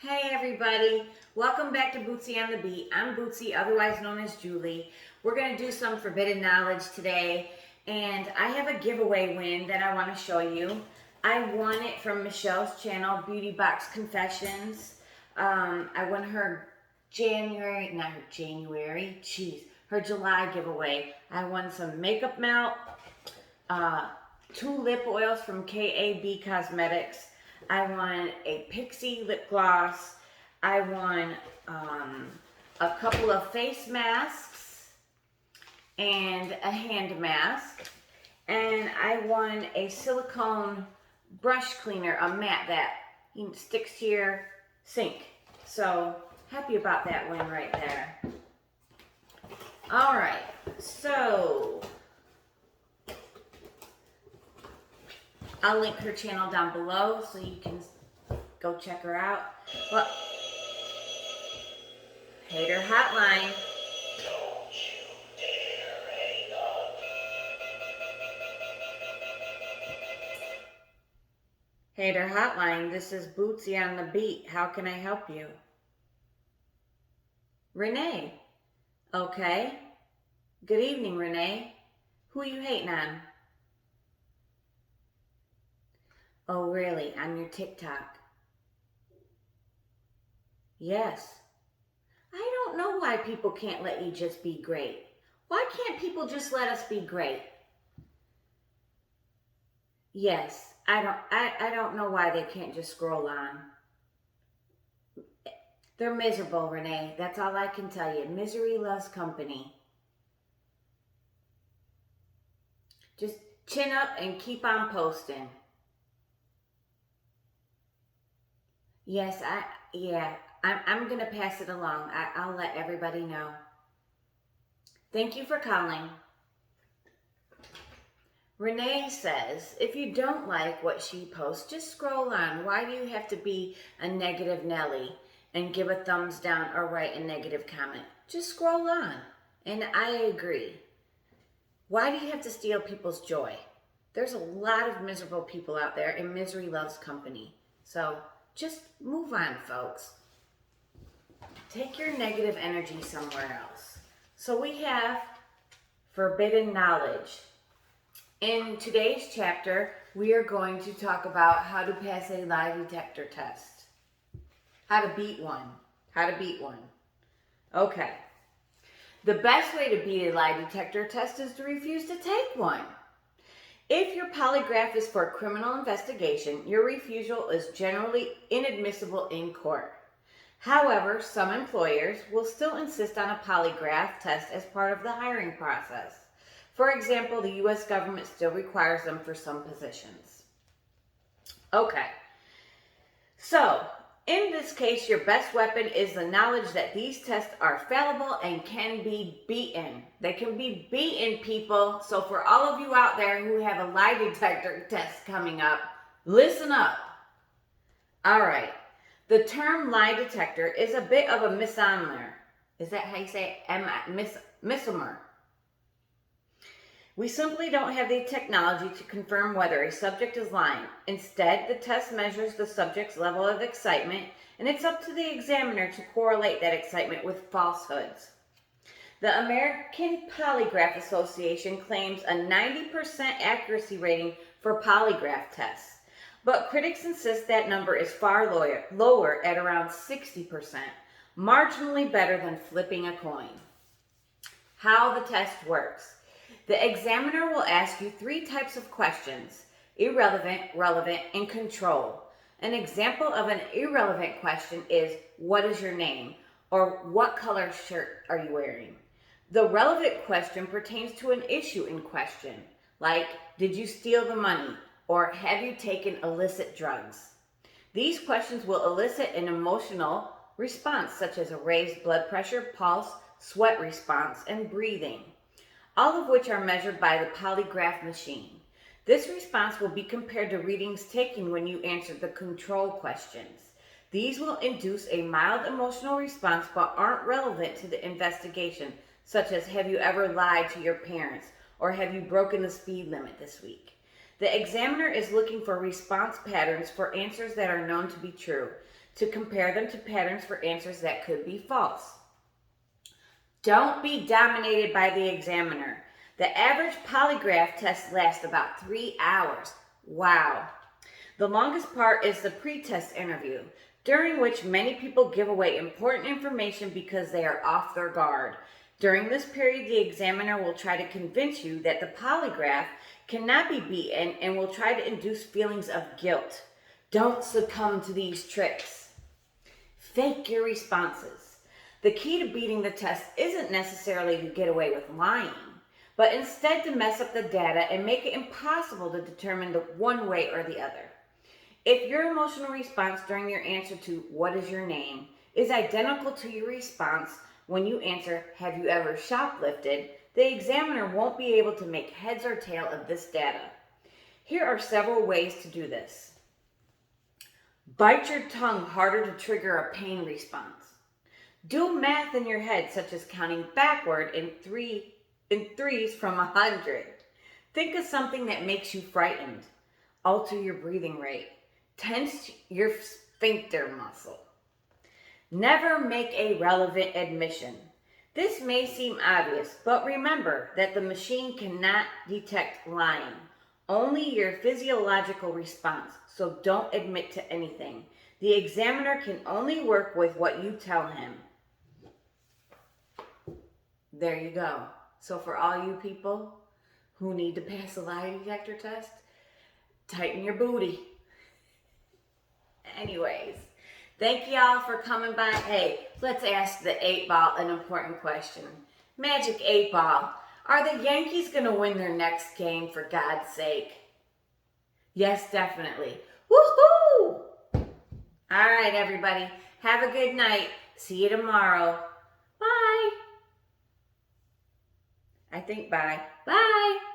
Hey everybody, welcome back to Bootsy on the Beat. I'm Bootsy, otherwise known as Julie. We're going to do some forbidden knowledge today, and I have a giveaway win that I want to show you. I won it from Michelle's channel, Beauty Box Confessions. I won her her July giveaway. I won some makeup melt, 2 lip oils from KAB Cosmetics. I won a Pixie lip gloss. I won a couple of face masks and a hand mask. And I won a silicone brush cleaner, a mat that sticks to your sink. So happy about that win right there. All right, so I'll link her channel down below so you can go check her out. Well, Hater Hotline. Don't you dare hang up. Hater Hotline, this is Bootsy on the Beat. How can I help you? Renee. Okay. Good evening, Renee. Who you hating on? Oh, really? On your TikTok? Yes. I don't know why people can't let you just be great. Why can't people just let us be great? Yes, I don't know why they can't just scroll on. They're miserable, Renee. That's all I can tell you. Misery loves company. Just chin up and keep on posting. Yes, I'm going to pass it along. I'll let everybody know. Thank you for calling. Renee says, if you don't like what she posts, just scroll on. Why do you have to be a negative Nelly and give a thumbs down or write a negative comment? Just scroll on. And I agree. Why do you have to steal people's joy? There's a lot of miserable people out there, and misery loves company. So just move on, folks. Take your negative energy somewhere else. So we have forbidden knowledge. In today's chapter, we are going to talk about how to pass a lie detector test. How to beat one. Okay. The best way to beat a lie detector test is to refuse to take one. If your polygraph is for criminal investigation, your refusal is generally inadmissible in court. However, some employers will still insist on a polygraph test as part of the hiring process. For example, the U.S. government still requires them for some positions. Okay, so in this case, your best weapon is the knowledge that these tests are fallible and can be beaten. They can be beaten, people. So for all of you out there who have a lie detector test coming up, listen up. All right. The term lie detector is a bit of a misnomer. Is that how you say it? Misnomer. We simply don't have the technology to confirm whether a subject is lying. Instead, the test measures the subject's level of excitement, and it's up to the examiner to correlate that excitement with falsehoods. The American Polygraph Association claims a 90% accuracy rating for polygraph tests, but critics insist that number is far lower at around 60%, marginally better than flipping a coin. How the test works. The examiner will ask you 3 types of questions: irrelevant, relevant, and control. An example of an irrelevant question is, what is your name? Or what color shirt are you wearing? The relevant question pertains to an issue in question, like, did you steal the money? Or have you taken illicit drugs? These questions will elicit an emotional response, such as a raised blood pressure, pulse, sweat response, and breathing, all of which are measured by the polygraph machine. This response will be compared to readings taken when you answered the control questions. These will induce a mild emotional response but aren't relevant to the investigation, such as, have you ever lied to your parents? Or have you broken the speed limit this week? The examiner is looking for response patterns for answers that are known to be true. to compare them to patterns for answers that could be false. Don't be dominated by the examiner. The average polygraph test lasts about 3 hours. Wow. The longest part is the pre-test interview, during which many people give away important information because they are off their guard. During this period, the examiner will try to convince you that the polygraph cannot be beaten and will try to induce feelings of guilt. Don't succumb to these tricks. Fake your responses. The key to beating the test isn't necessarily to get away with lying, but instead to mess up the data and make it impossible to determine the one way or the other. If your emotional response during your answer to "what is your name" is identical to your response when you answer "have you ever shoplifted," the examiner won't be able to make heads or tail of this data. Here are several ways to do this. Bite your tongue harder to trigger a pain response. Do math in your head, such as counting backward in threes from 100. Think of something that makes you frightened. Alter your breathing rate. Tense your sphincter muscle. Never make a relevant admission. This may seem obvious, but remember that the machine cannot detect lying, only your physiological response, so don't admit to anything. The examiner can only work with what you tell him. There you go. So for all you people who need to pass a lie detector test, tighten your booty. Anyways, thank y'all for coming by. Hey, let's ask the 8-ball an important question. Magic 8-ball, are the Yankees going to win their next game, for God's sake? Yes, definitely. Woohoo! All right, everybody. Have a good night. See you tomorrow. Bye. I think bye. Bye.